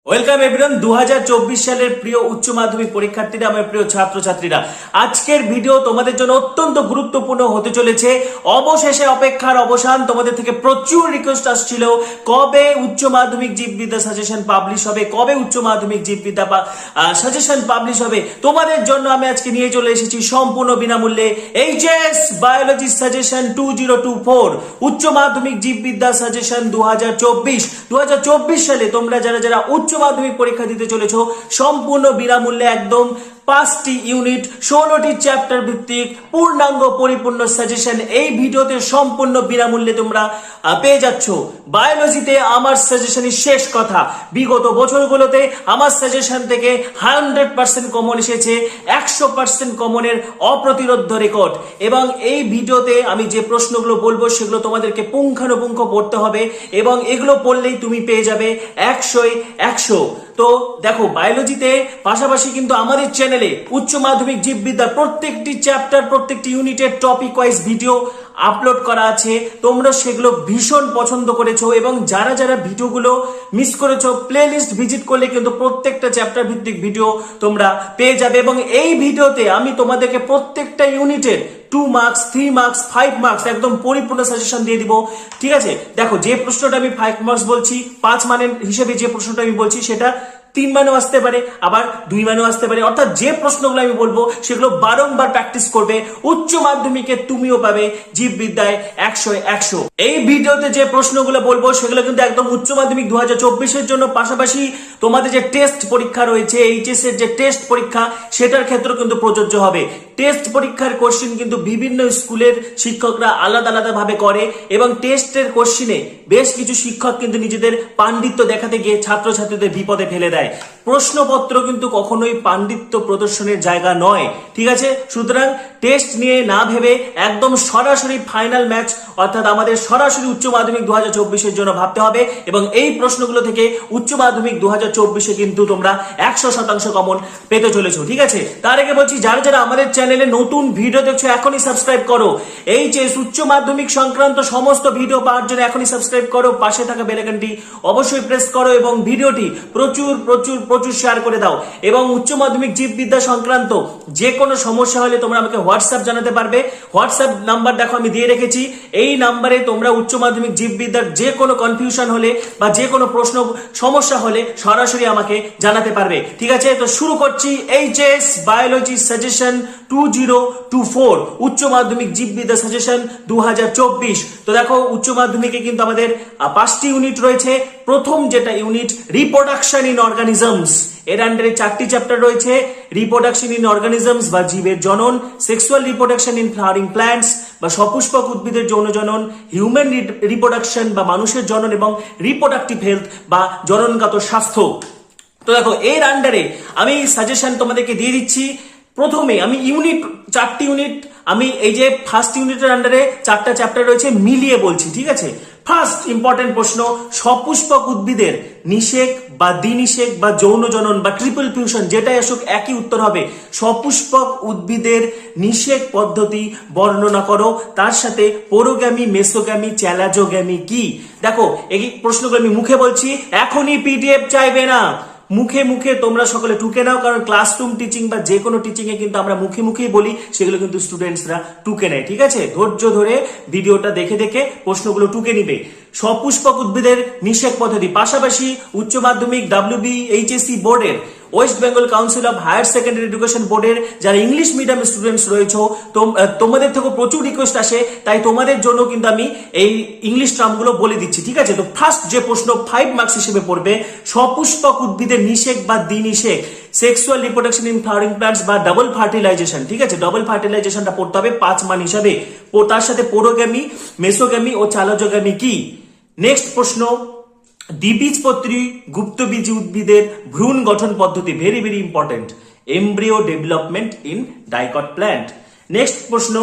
Welcome everyone 2024 সালের প্রিয় উচ্চ মাধ্যমিক পরীক্ষার্থীরা, আমার প্রিয় ছাত্রছাত্রীরা, আজকের ভিডিও তোমাদের জন্য অত্যন্ত গুরুত্বপূর্ণ হতে চলেছে। অবশেষে অপেক্ষার অবসান। তোমাদের থেকে প্রচুর রিকোয়েস্ট আসছিল কবে উচ্চ মাধ্যমিক জীববিদ্যা সাজেশন পাবলিশ হবে, কবে উচ্চ মাধ্যমিক জীববিদ্যা সাজেশন পাবলিশ হবে। তোমাদের জন্য আমি আজকে নিয়ে চলে এসেছি সম্পূর্ণ বিনামূল্যে এইচএস বায়োলজি সাজেশন 2024 উচ্চ মাধ্যমিক জীববিদ্যা সাজেশন 2024 সালে তোমরা যারা উচ্চ মাধ্যমিক পরীক্ষা দিতে চলেছো সম্পূর্ণ বিনামূল্যে একদম 5টি ইউনিট 16টি চ্যাপ্টার ভিত্তিক পূর্ণাঙ্গ পরিপূর্ণ সাজেশন এই ভিডিওতে সম্পূর্ণ বিনামূল্যে তোমরা পেয়ে যাচ্ছ। বায়োলজিতে আমার সাজেশনই শেষ কথা। বিগত বছরগুলোতে আমার সাজেশন থেকে 100% কমন এসেছে, 100% কমনের অপ্রতিরোধ্য রেকর্ড। এবং এই ভিডিওতে আমি যে প্রশ্নগুলো বলবো সেগুলো তোমাদেরকে পুঙ্খানুপুঙ্খ পড়তে হবে এবং এগুলো পড়লেই তুমি পেয়ে যাবে 100-100। তো দেখো, বায়োলজিতে পাশাপাশি কিন্তু আমাদের চ্যানেলে উচ্চ মাধ্যমিক জীববিদ্যার প্রত্যেকটি চ্যাপ্টার, প্রত্যেকটি ইউনিটের টপিক ওয়াইজ ভিডিও আপলোড করা আছে। তোমরা সেগুলো ভীষণ পছন্দ করেছো এবং যারা ভিডিওগুলো মিস করেছো প্লেলিস্ট ভিজিট করলে কিন্তু প্রত্যেকটা চ্যাপ্টার ভিত্তিক ভিডিও তোমরা পেয়ে যাবে। এবং এই ভিডিওতে আমি তোমাদেরকে প্রত্যেকটা ইউনিটের 2 মার্কস, 3 মার্কস, 5 মার্কস একদম পরিপূর্ণ সাজেশন দিয়ে দিব। ঠিক আছে, দেখো, যে প্রশ্নটা আমি 5 মার্কস বলছি, 5 মানের হিসেবে যে প্রশ্নটা আমি বলছি সেটা 3 মানেও আসতে পারে, আবার 2 মানেও আসতে পারে। অর্থাৎ যে প্রশ্নগুলো আমি বলবো সেগুলো বারংবার প্র্যাকটিস করবে। উচ্চ মাধ্যমিকে তুমিও পাবে জীববিদ্যায় 100-100। এই ভিডিওতে যে প্রশ্নগুলো বলবো সেগুলো কিন্তু একদম উচ্চ মাধ্যমিক 2024 জন্য, পাশাপাশি তোমাদের যে টেস্ট পরীক্ষা রয়েছে, এইচএস এর যে টেস্ট পরীক্ষা সেটার ক্ষেত্রে কিন্তু প্রযোজ্য হবে। টেস্ট পরীক্ষার কোশ্চিন কিন্তু বিভিন্ন স্কুলের শিক্ষকরা আলাদা আলাদা ভাবে করে এবং টেস্টের কোশ্চিনে বেশ কিছু শিক্ষক কিন্তু নিজেদের পাণ্ডিত্য দেখাতে গিয়ে ছাত্রছাত্রীদের বিপদে ফেলে দেয়। প্রশ্নপত্র কিন্তু কখনোই পাণ্ডিত্য প্রদর্শনের জায়গা নয়, ঠিক আছে? সুতরাং টেস্ট নিয়ে না ভেবে একদম সরাসরি ফাইনাল ম্যাচ অর্থাৎ আমাদের সরাসরি উচ্চ মাধ্যমিক 2024 জন্য ভাবতে হবে এবং এই প্রশ্নগুলো থেকে উচ্চ মাধ্যমিক 2024 কিন্তু তোমরা 100% কমন পেতে চলেছো। ঠিক আছে, তার আগে বলছি, যারা আমাদের চ্যানেলে নতুন ভিডিও দেখছো এখনই সাবস্ক্রাইব করো। এইচএস উচ্চ মাধ্যমিক সংক্রান্ত সমস্ত ভিডিও পাওয়ার জন্য এখনই সাবস্ক্রাইব করো, পাশে থাকা বেল আইকনটি অবশ্যই প্রেস করো এবং ভিডিওটি প্রচুর শেয়ার করে দাও। এবং উচ্চ মাধ্যমিক জীববিদ্যা সংক্রান্ত যে কোনো সমস্যা হলে তোমরা আমাকে হোয়াটসঅ্যাপ জানাতে পারবে। হোয়াটসঅ্যাপ নাম্বার দেখো আমি দিয়ে রেখেছি। এই নাম্বারে তোমরা উচ্চ মাধ্যমিক জীববিদ্যার যে কোনো কনফিউশন হলে বা যে কোনো প্রশ্ন সমস্যা হলে সরাসরি আমাকে জানাতে পারবে। ঠিক আছে, তো শুরু করছি এইচএস বায়োলজি সাজেশন 2024 উচ্চ মাধ্যমিক জীববিদ্যা সাজেশন 2024। তো দেখো, উচ্চ মাধ্যমিকে কিন্তু আমাদের 5টি ইউনিট রয়েছে। প্রথম যেটা ইউনিট রিপ্রোডাকশন ইন অর্গানিজমস, এর আন্ডারে 4টি চ্যাপ্টার রয়েছে। রিপ্রোডাকশন ইন অর্গানিজমস বা জীবের জনন, sexual reproduction in flowering plants বা সপুষ্পক উদ্ভিদের যৌন জনন, হিউম্যান রিপ্রোডাকশন বা মানুষের জনন এবং রিপ্রোডাক্টিভ হেলথ বা জননগত স্বাস্থ্য। তো দেখো, এর আন্ডারে আমি সাজেশন তোমাদেরকে দিয়ে দিচ্ছি। প্রথমে আমি 4টি ইউনিট, আমি এই যে ফার্স্ট ইউনিটের আন্ডারে 4টা চ্যাপ্টার রয়েছে মিলিয়ে বলছি। ঠিক আছে, ফার্স্ট ইম্পর্টেন্ট প্রশ্ন, সপুষ্পক উদ্ভিদের নিষেক বা দ্বিনিষেক বা যৌন জনন বা ট্রিপল ফিউশন যেটাই আসুক একই উত্তর হবে। সপুষ্পক উদ্ভিদের নিষেক পদ্ধতি বর্ণনা করো, তার সাথে পোরোগ্যামি, মেসোগ্যামি, চ্যালাজোগ্যামি কি। দেখো, এই প্রশ্নগুলো আমি মুখে বলছি, এখনই পিডিএফ চাইবে না, মুখে তোমরা সকলে টুকে নাও, কারণ ক্লাসরুম টিচিং বা যে কোনো টিচিং এ কিন্তু আমরা মুখেই বলি, সেগুলো কিন্তু স্টুডেন্টসরা টুকে নেয়। ঠিক আছে, ধৈর্য ধরে ভিডিওটা দেখে প্রশ্নগুলো টুকে নিবে। সপুষ্পক উদ্ভিদের নিষেক পদ্ধতি, পাশাপাশি উচ্চ মাধ্যমিক WBHSC বোর্ডের, West Bengal Council of Higher Secondary Education বোর্ডের যারা ইংলিশ মিডিয়াম স্টুডেন্টস রয়েছে, তোমাদের থেকে প্রচুর রিকোয়েস্ট আসে, তাই তোমাদের জন্য কিন্তু আমি এই ইংলিশ টার্মগুলো বলে দিচ্ছি। ঠিক আছে, তো ফার্স্ট যে প্রশ্ন 5 মার্কস হিসেবে পড়বে, সপুষ্পক উদ্ভিদের নিষেক বা দ্বিনিষেক, sexual reproduction in flowering plants বা ডাবল ফার্টিলাইজেশন। ঠিক আছে, ডাবল ফার্টিলাইজেশনটা পড়তে হবে 5 মান হিসাবে। তার সাথে পোরোগ্যামি, মেসোগ্যামি ও চ্যালাজোগ্যামি কি। নেক্সট প্রশ্ন, দ্বিবীজপত্রী গুপ্তবীজী উদ্ভিদের ভ্রূণ গঠন পদ্ধতি, very important, embryo development in dicot plant. Next প্রশ্ন,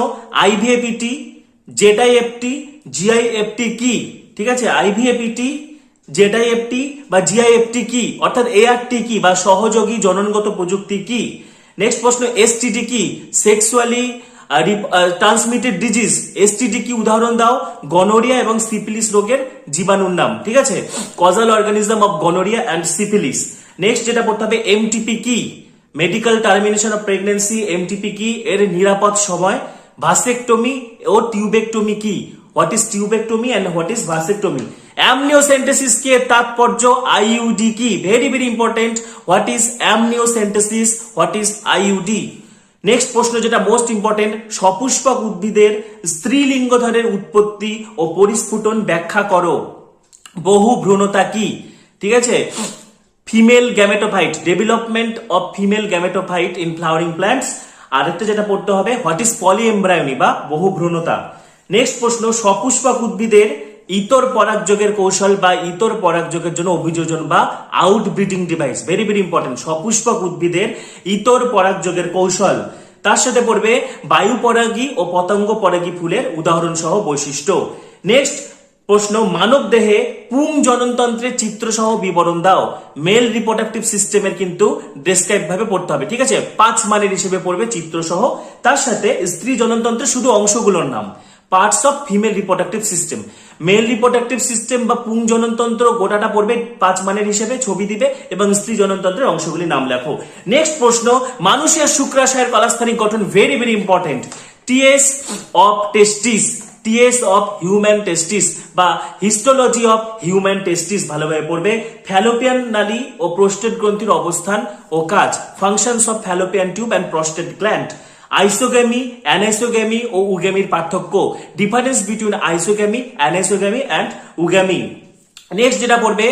আইভিএফইটি, জেডআইএফটি, জিআইএফটি কি। ঠিক আছে, আইভিএফইটি, জেডআইএফটি বা জিআইএফটি কি, অর্থাৎ এআরটি কি বা সহযোগী জননগত প্রযুক্তি কি। নেক্সট প্রশ্ন, এসটিডি কি, সেক্সুয়ালি ট্রান্সমিটেড ডিজিজ এসটিডি কি উদাহরণ দাও, গনোরিয়া এবং সিফিলিস রোগের জীবাণুর নাম, ঠিক আছে, causal organism of gonorrhoea and syphilis. Next যেটা পড়তে হবে এমটিপি কি, medical termination of pregnancy, MTP কি, এর নিরাপদ সময়, ভাসেকটমি ও টিউবেকটমি কি, what is tubectomy and what is vasectomy, amniocentesis কে তাৎপর্য, আইইউডি কি, very very important, what is amniocentesis, what is IUD. Next প্রশ্ন যেটা মোস্ট ইম্পর্টেন্ট, সপুষ্পক উদ্ভিদের স্ত্রীলিঙ্গধরের উৎপত্তি ও পরিস্ফুটন ব্যাখ্যা করো, বহু ভ্রূণতা কি, ঠিক আছে, female gametophyte, development of female gametophyte in flowering plants. আরেকটা যেটা পড়তে হবে হোয়াট ইজ পলিএমব্রায়োনি বা বহু ভ্রূণতা। নেক্সট প্রশ্ন, সপুষ্পক উদ্ভিদের ইতর পরাগযোগের কৌশল বা ইতর পরাগযোগের জন্য অভিযোজন বা আউটব্রিডিং ডিভাইস, ভেরি ভেরি ইম্পর্টেন্ট, সপুষ্পক উদ্ভিদের ইতর পরাগযোগের কৌশল। তার সাথে পড়বে বায়ু পরাগী ও পতঙ্গ পরাগী ফুলের উদাহরণ সহ বৈশিষ্ট্য। নেক্সট প্রশ্ন, মানব দেহে পুং জননতন্ত্রের চিত্র সহ বিবরণ দাও, মেল রিপ্রোডাক্টিভ সিস্টেমের কিন্তু ডেসক্রাইব ভাবে পড়তে হবে, ঠিক আছে, 5 মানের হিসেবে পড়বে চিত্র সহ, তার সাথে স্ত্রী জননতন্ত্রের শুধু অংশগুলোর নাম, parts of female reproductive system. Mail reproductive system বা পুং জননতন্ত্র গোটাটা পড়বে 5 মানের হিসেবে, ছবি দিবে এবং স্ত্রী জননতন্ত্রের অংশগুলি নাম লেখো। নেক্সট প্রশ্ন, মানুষের শুক্রাশয়ের কলাস্থানিক গঠন, very very important, TS of testis, TS of human testis বা হিস্টোলজি অফ হিউম্যান টেস্টিস ভালোভাবে পড়বে। ফ্যালোপিয়ান নালী ও প্রোস্টেট গ্রন্থির অবস্থান ও কাজ, functions of fallopian tube and prostate gland. Isogamy, anisogamy ও উগ্যামির পার্থক্য, difference between isogamy, anisogamy and oogamy. Next যেটা পড়বে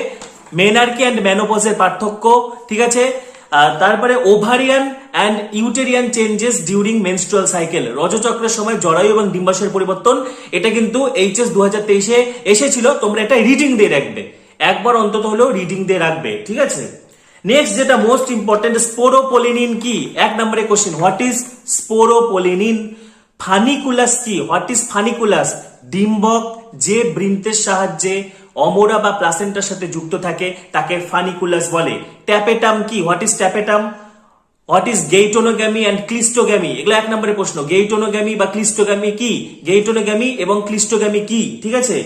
মেনার্কি অ্যান্ড মেনোপজের পার্থক্য, ঠিক আছে, তারপরে ovarian and uterine changes during menstrual cycle, রজচক্রের সময় জরায়ু এবং ডিম্বাশয়ের পরিবর্তন। এটা কিন্তু এইচএস 2023-এ এসেছিল, তোমরা এটা রিডিং দিয়ে রাখবে, একবার অন্তত হলেও রিডিং দিয়ে রাখবে, ঠিক আছে। নেক্সট যেটা মোস্ট ইম্পর্টেন্ট, স্পোরোপোলিনিন কি, 1 নম্বরে কোশ্চেন, হোয়াট ইজ স্পোরোপোলিনিন। ফানিকুলাস কি, হোয়াট ইজ ফানিকুলাস, ডিম্বক যে বৃন্তের সাহায্যে অমরা বা প্লাসেন্টার সাথে যুক্ত থাকে তাকে ফানিকুলাস বলে। ট্যাপেটাম কি, what is tapetum. What is geitonogamy and cleistogamy, এগুলো 1 নম্বরের প্রশ্ন, গেইটোনোগ্যামি বা ক্লিস্টোগ্যামি কি, গেইটোনোগ্যামি এবং ক্লিস্টোগ্যামি কি, ঠিক আছে।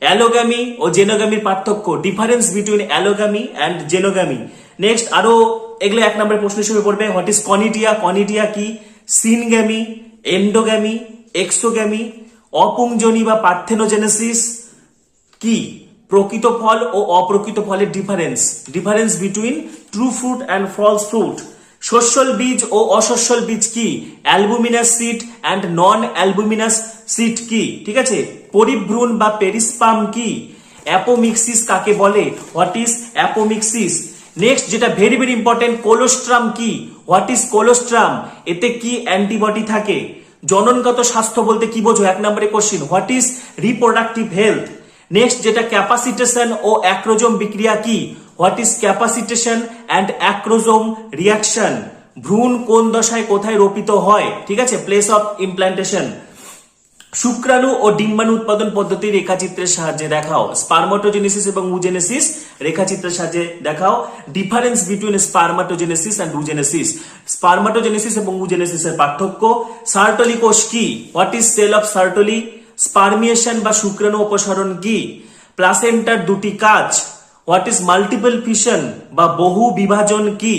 অ্যালোগ্যামি ও জেনোগ্যামির পার্থক্য, difference between allogamy and xenogamy. Next আরো এগুলো 1 নম্বরের প্রশ্ন হিসেবে পড়বে, হোয়াট ইজ কনিডিয়া, কনিডিয়া কি, সিনগ্যামি, এন্ডোগ্যামি, এক্সোগ্যামি। অপুংজনি বা পার্থেনোজেনেসিস কি, প্রকৃত ফল ও অপ্রকৃত ফলের difference, difference between true fruit and false fruit. শস্যল বীজ ও অশস্যল বীজ কি, albuminous seed and non albuminous seed কি, ঠিক আছে। পরিভ্রূণ বা পেরিস্পাম কি, অ্যাপোমিক্সিস কাকে বলে, হোয়াট ইজ অ্যাপোমিক্সিস। নেক্সট যেটা ভেরি ভেরি ইম্পর্টেন্ট, কোলোস্ট্রাম কি, হোয়াট ইজ কোলোস্ট্রাম, এতে কি অ্যান্টিবডি থাকে। জননগত স্বাস্থ্য বলতে কি বোঝো, 1 নম্বরে question, what is reproductive health. Next যেটা ক্যাপাসিটেশন ও অ্যাক্রোজোম বিক্রিয়া কি, what is capacitation and acrosome reaction. ভ্রূণ কোন দশায় কোথায় রোপিত হয়, ঠিক আছে, প্লেস অফ ইমপ্ল্যান্টেশন। শুক্রাণু ও ডিম্বাণু উৎপাদন পদ্ধতি রেখাচিত্রের সাহায্যে দেখাও, স্পার্মাটোজেনেসিস এবং উজেনেসিস রেখাচিত্রের সাহায্যে দেখাও। Difference between spermatogenesis and oogenesis, spermatogenesis এবং উজেনেসিসের পার্থক্য। সার্টলি কোষ কি, what is cell of Sertoli. Spermiation বা শুক্রাণু অপসারণ কি, প্লাসেন্টার 2টি কাজ। হোয়াট ইজ মাল্টিপল ফিশন বা বহু বিভাজন কি,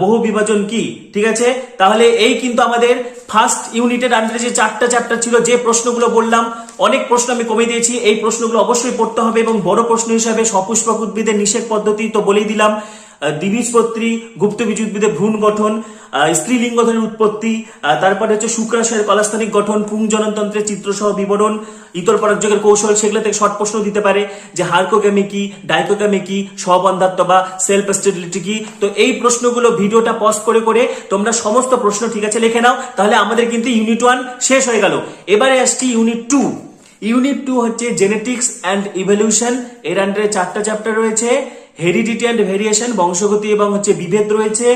বহু বিভাজন কি, ঠিক আছে। তাহলে এই কিন্তু আমাদের ফার্স্ট ইউনিটের আন্ডারে যে 4টা চ্যাপ্টার ছিল, যে প্রশ্নগুলো বললাম, অনেক প্রশ্ন আমি কমে দিয়েছি, এই প্রশ্নগুলো অবশ্যই পড়তে হবে এবং বড় প্রশ্ন হিসাবে সপুষ্পক উদ্ভিদের নিষেক পদ্ধতি তো বলেই দিলাম, দ্বিবীজপত্রী গুপ্তবীজ উদ্ভিদের ভ্রূণ গঠন, স্ত্রীলিঙ্গধরের উৎপত্তি, তারপরে হচ্ছে শুক্রাশয়ের কলাস্থানিক গঠন, পুং জননতন্ত্রের চিত্রসহ বিবরণ, ইতর পরাগযোগের কৌশল, সেগুলো থেকে শর্ট প্রশ্ন দিতে পারে যে হার্কোগ্যামি কি, ডাইকোগ্যামি কি, স্ববন্ধাত্ব বা সেলফ স্টেবিলিটি কি। তো এই প্রশ্নগুলো ভিডিওটা পজ করে করে তোমরা সমস্ত প্রশ্ন ঠিক আছে লিখে নাও, তাহলে আমাদের কিন্তু ইউনিট 1 শেষ হয়ে গেল। এবারে আসছি ইউনিট 2। ইউনিট 2 হচ্ছে জেনেটিক্স অ্যান্ড ইভলিউশন, এর আন্ডারে 4টা চ্যাপ্টার রয়েছে। হেরিডিটি অ্যান্ড ভেরিয়েশন, বংশগতি এবং হচ্ছে বিভেদ রয়েছে।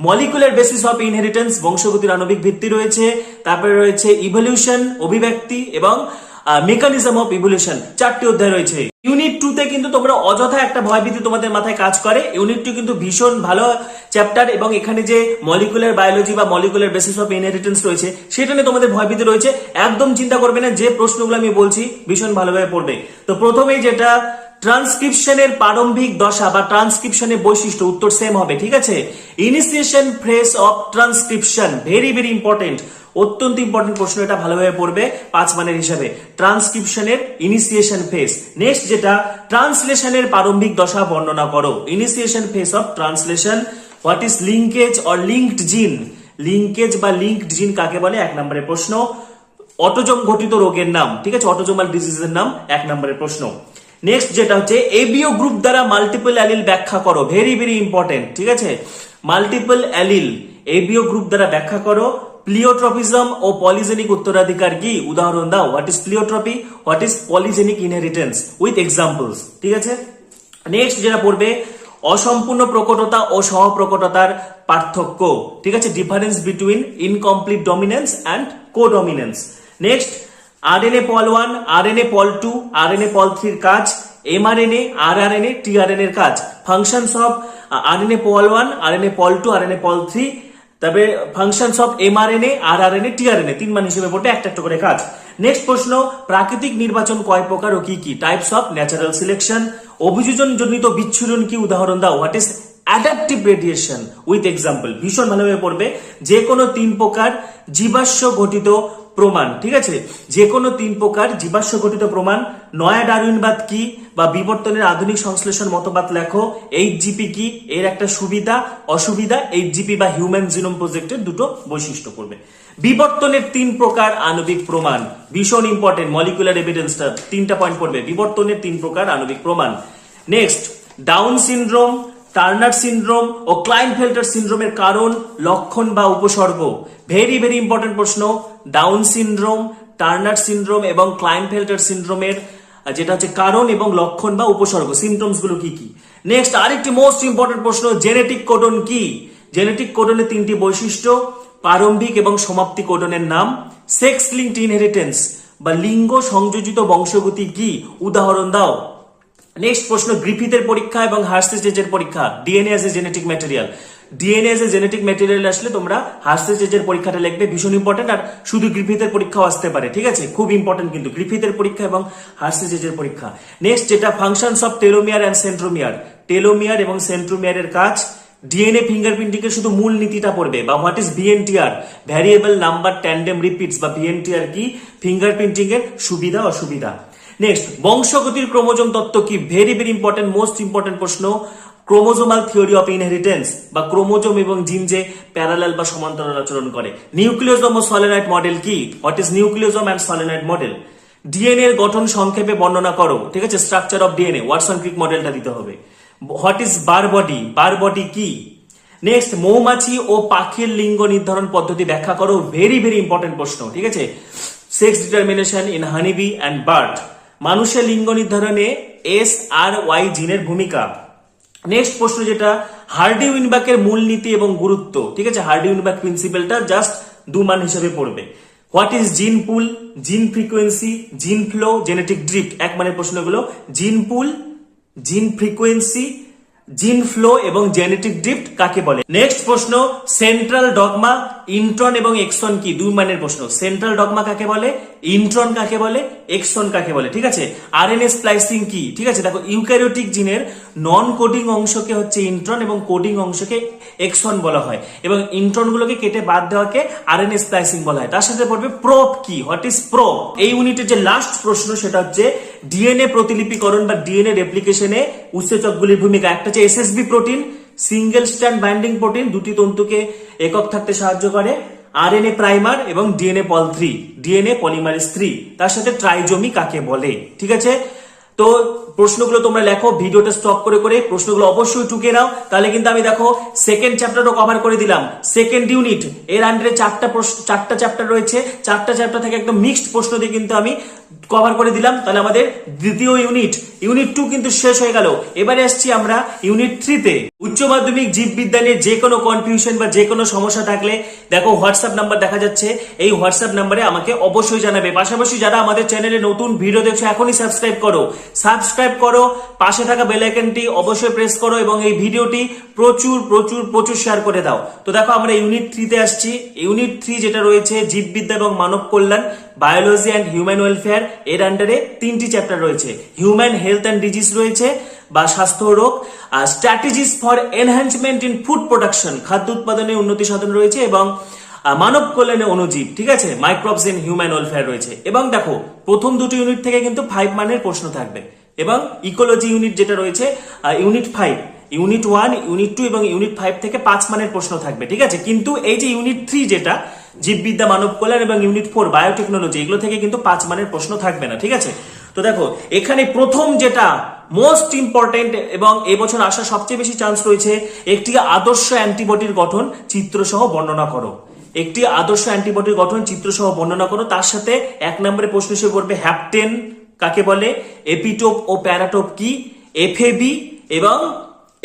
মলিকুলার বেসিস অফ ইনহেরিটেন্স, বংশগতির আণবিক ভিত্তি রয়েছে। তারপরে রয়েছে ইভলিউশন, অভিব্যক্তি এবং মেকানিজম অফ ইভলিউশন, 4টি অধ্যায় রয়েছে। ইউনিট 2 তে কিন্তু তোমরা অযথা একটা ভয়ভীতি তোমাদের মাথায় কাজ করে। ইউনিট 2 কিন্তু ভীষণ ভালো চ্যাপ্টার, এবং এখানে যে মলিকুলার বায়োলজি বা মলিকুলার বেসিস অফ ইনহেরিটেন্স রয়েছে সেটা নিয়ে তোমাদের ভয়ভীতি রয়েছে। একদম চিন্তা করবে না, যে প্রশ্নগুলো আমি বলছি ভীষণ ভালোভাবে পড়বে। তো প্রথমেই যেটা ট্রান্সক্রিপশনের প্রারম্ভিক দশা বা ট্রান্সক্রিপশনের বৈশিষ্ট্য, উত্তর সেম হবে, ঠিক আছে। Initiation phase of transcription, very very important, অত্যন্ত ইম্পর্টেন্ট প্রশ্ন, এটা ভালোভাবে পড়বে 5 মানের হিসাবে। ট্রান্সক্রিপশনের ইনিশিয়েশন ফেজ। নেক্সট যেটা ট্রান্সলেশনের প্রারম্ভিক দশা বর্ণনা করো। Initiation phase of translation, what is linkage or linked জিন, লিঙ্কেজ বা লিঙ্কড জিন কাকে বলে, 1 নম্বরের প্রশ্ন। অটোজম ঘটিত রোগের নাম, ঠিক আছে, অটোজোমাল ডিজিজের নাম, 1 নম্বরের প্রশ্ন। নেক্সট যেটা হচ্ছে এবিও গ্রুপ দ্বারা মাল্টিপল অ্যালিল ব্যাখ্যা করো, ভেরি ভেরি ইম্পর্টেন্ট, ঠিক আছে। মাল্টিপল অ্যালিল এবিও গ্রুপ দ্বারা ব্যাখ্যা করো। প্লিওট্রপিজম ও পলিজেনিক উত্তরাধিকার কি, উদাহরণ দাও। What is pleiotropy, what is polygenic inheritance, with examples, ঠিক আছে। নেক্সট যেটা পড়বে অসম্পূর্ণ প্রকটতা ও সহপ্রকটতার পার্থক্য, ঠিক আছে, difference between incomplete dominance and codominance. Next RNA pol 1, RNA pol 2, RNA pol 3 এর কাজ, এমআরএনএ, আরআরএনএ, টিআরএনএ এর কাজ, functions of RNA pol 1, RNA pol 2, RNA pol 3, তবে functions of mRNA, rRNA, tRNA, 3 মান হিসেবে পড়বে, একটা একটা করে কাজ। নেক্সট প্রশ্ন প্রাকৃতিক নির্বাচন কয় প্রকার ও কি কি, টাইপস অফ ন্যাচারাল সিলেকশন। অভিযোজন জনিত বিচ্ছুরণ কি, উদাহরণ দাও। What is adaptive radiation, with example, ভীষণ ভালোভাবে পড়বে। যে কোনো 3 প্রকার জীবাশ্ম ঘটিত প্রমাণ, ঠিক আছে, যে কোনো 3 প্রকার জীবাশ্ম ঘটিত প্রমাণ। নয়া ডারউইনবাদ কি বা বিবর্তনের আধুনিক সংশ্লেষণ মতবাদ লেখো। এইচজিপি কি, এর একটা সুবিধা অসুবিধা, এইচজিপি বা হিউম্যান জিনোম প্রজেক্টের দুটো বৈশিষ্ট্য পড়বে। বিবর্তনের 3 প্রকার আণবিক প্রমাণ, ভীষণ ইম্পর্টেন্ট, মলিকুলার এভিডেন্সটা 3টা পয়েন্ট পড়বে, বিবর্তনের 3 প্রকার আণবিক প্রমাণ। Next Down syndrome, Turner syndrome ও ক্লাইনফেল্টার সিনড্রোমের কারণ, লক্ষণ বা উপসর্গ, ভেরি ভেরি ইম্পর্টেন্ট প্রশ্ন। ডাউন সিনড্রোম, টার্নার সিনড্রোম এবং ক্লাইনফেল্টার সিনড্রোমের যেটা হচ্ছে কারণ এবং লক্ষণ বা উপসর্গ, সিমটমস গুলো কি কি। নেক্সট আরেকটি মোস্ট ইম্পর্টেন্ট প্রশ্ন, জেনেটিক কোডন কি। জেনেটিক কোডনের 3টি বৈশিষ্ট্য, প্রারম্ভিক এবং সমাপ্তি কোডনের নাম। সেক্স লিঙ্কড ইনহেরিটেন্স বা লিঙ্গ সংযোজিত বংশগতি কি, উদাহরণ দাও। নেক্সট প্রশ্ন গ্রিফিথের পরীক্ষা এবং হার্সেজের পরীক্ষা, DNA as a genetic material. DNA as a genetic material আসলে তোমরা হার্সেজের পরীক্ষাটা লিখবে, ভীষণ ইম্পর্টেন্ট। আর শুধু গ্রিফিথের পরীক্ষাও আসতে পারে, ঠিক আছে, খুব ইম্পর্টেন্ট কিন্তু গ্রিফিথের পরীক্ষা এবং হার্সেজের পরীক্ষা। নেক্সট যেটা functions of telomere and centromere, telomere এবং সেন্ট্রোমিয়ারের কাজ। ডিএনএ ফিঙ্গারপ্রিন্টিং এর শুধু মূল নীতিটা পড়বে, বা what is ভিএনটিআর, variable number tandem repeats বা ভিএনটিআর কি, ফিঙ্গারপ্রিন্টিং এর সুবিধা অসুবিধা। নেক্সট বংশগতির ক্রোমোজোম তত্ত্ব কি, very very important, most important প্রশ্ন। ক্রোমোজোমাল থিওরি অফ ইনহেরিটেন্স বা ক্রোমোজোম এবং জিন যে প্যারালাল বা সমান্তরাল আচরণ করে। নিউক্লিওজোম ও সলিনয়েড মডেল কি, what is nucleosome and solenoid model. DNA এর গঠন সংক্ষেপে বর্ণনা করো, ঠিক আছে, structure of DNA, Watson Crick মডেলটা দিতে হবে। What is Barr body, Barr body কি। নেক্সট মৌমাছি ও পাখির লিঙ্গ নির্ধারণ পদ্ধতি ব্যাখ্যা করো, ভেরি ভেরি ইম্পর্টেন্ট প্রশ্ন, ঠিক আছে। Sex determination in honeybee and bird. মানুষের লিঙ্গ নির্ধারণে SRY জিনের ভূমিকা। নেক্সট প্রশ্ন যেটা হার্ডি উইনবাকের মূলনীতি এবং গুরুত্ব, ঠিক আছে, হার্ডি উইনবাক প্রিন্সিপালটা জাস্ট 2 মান হিসেবে পড়বে। হোয়াট ইজ জিন পুল, জিন ফ্রিকোয়েন্সি, জিন ফ্লো, জেনেটিক ড্রিফট, 1 মানের প্রশ্নগুলো। জিন পুল, জিন ফ্রিকোয়েন্সি, জিন ফ্লো এবং জেনেটিক ড্রিফট কাকে বলে। নেক্সট প্রশ্ন সেন্ট্রাল ডগমা, ইন্ট্রন এবং এক্সন কি, 2 মানের প্রশ্ন। সেন্ট্রাল ডগমা কাকে বলে, ইন্ট্রন কাকে বলে, এক্সন কাকে বলে, ঠিক আছে। আরএনএ স্প্লাইসিং কি, ঠিক আছে, দেখো ইউক্যারিওটিক জিনের নন কোডিং অংশকে হচ্ছে ইন্ট্রন এবং কোডিং অংশকে এক্সন বলা হয়, এবং ইন্ট্রন গুলোকে কেটে বাদ দেওয়াকে আরএনএ স্প্লাইসিং বলা হয়। তার সাথে পড়বে প্রোব কি, হোয়াট ইজ প্রোব। এই ইউনিটের যে লাস্ট প্রশ্ন সেটা হচ্ছে ডিএনএ প্রতিলিপিকরণ বা ডিএনএ রেপ্লিকেশনে উৎসেচকগুলির ভূমিকা। একটা হচ্ছে SSB protein, single strand binding protein, 2টি তন্তুকে একক থাকতে সাহায্য করে। আরএনএ প্রাইমার এবং ডিএনএ পল 3, ডিএনএ পলিমারেজ 3। তার সাথে ট্রাইজোমি কাকে বলে, ঠিক আছে। তো প্রশ্নগুলো তোমরা লেখো, ভিডিওটা স্টপ করে করে প্রশ্নগুলো অবশ্যই টুকে নাও, তাহলে কিন্তু আমি দেখো সেকেন্ড চ্যাপ্টারও কভার করে দিলাম। সেকেন্ড ইউনিট এর আন্ডারে চারটা চ্যাপ্টার রয়েছে, চারটা চ্যাপ্টার থেকে একদম মিক্সড প্রশ্ন দিয়ে কিন্তু আমি কভার করে দিলাম। তাহলে আমাদের দ্বিতীয় ইউনিট 2 কিন্তু শেষ হয়ে গেল। এবারে আসছি আমরা ইউনিট 3 তে। উচ্চ মাধ্যমিক জীববিদ্যা নিয়ে যে কোনো কনফিউশন বা যে কোনো সমস্যা থাকলে দেখো হোয়াটসঅ্যাপ নাম্বার দেখা যাচ্ছে, এই হোয়াটসঅ্যাপ নাম্বারে আমাকে অবশ্যই জানাবে। পাশাপাশি যারা আমাদের চ্যানেলে নতুন ভিডিও দেখছো এখনই সাবস্ক্রাইব করো, পাশে থাকা বেল আইকনটি অবশ্যই প্রেস করো এবং এই ভিডিওটি প্রচুর প্রচুর প্রচুর শেয়ার করে দাও। তো দেখো আমরা ইউনিট 3 তে আসছি। ইউনিট 3 যেটা রয়েছে জীববিদ্যা এবং মানব কল্যাণ, বায়োলজি অ্যান্ড হিউম্যান ওয়েলফেয়ার, এর আন্ডারে 3টি চ্যাপ্টার রয়েছে। হিউম্যান হেলথ অ্যান্ড ডিজিজ রয়েছে বা স্বাস্থ্য রোগ, আর strategies for enhancement in food production, খাদ্য উৎপাদনে উন্নতি সাধন রয়েছে, এবং মানব কল্যাণে অণুজীব, ঠিক আছে, মাইক্রোবস ইন হিউম্যান ওয়েলফেয়ার রয়েছে। এবং দেখো প্রথম দুটো ইউনিট থেকে কিন্তু 5 মানের প্রশ্ন থাকবে। এবং ইকোলজি ইউনিট যেটা রয়েছে ইউনিট 5, ইউনিট 1, ইউনিট 2 এবং ইউনিট 5 থেকে 5 মানের প্রশ্ন থাকবে, ঠিক আছে। কিন্তু এই যে ইউনিট 3 যেটা জীববিদ্যা মানব কল্যাণ এবং ইউনিট 4 বায়োটেকনোলজি, এগুলো থেকে কিন্তু 5 মানের প্রশ্ন থাকবে না, ঠিক আছে। তো দেখো এখানে প্রথম যেটা মোস্ট ইম্পর্টেন্ট এবং এবছর আসার সবচেয়ে বেশি চান্স রয়েছে, একটি আদর্শ অ্যান্টিবডির গঠন চিত্রসহ বর্ণনা করো। একটি আদর্শ অ্যান্টিবডির গঠন চিত্রসহ বর্ণনা করো। তার সাথে 1 নম্বরে প্রশ্ন হিসেবে পড়বে হ্যাপটেন কাকে বলে, এপিটোপ ও প্যারাটোপ কি, এফএবি এবং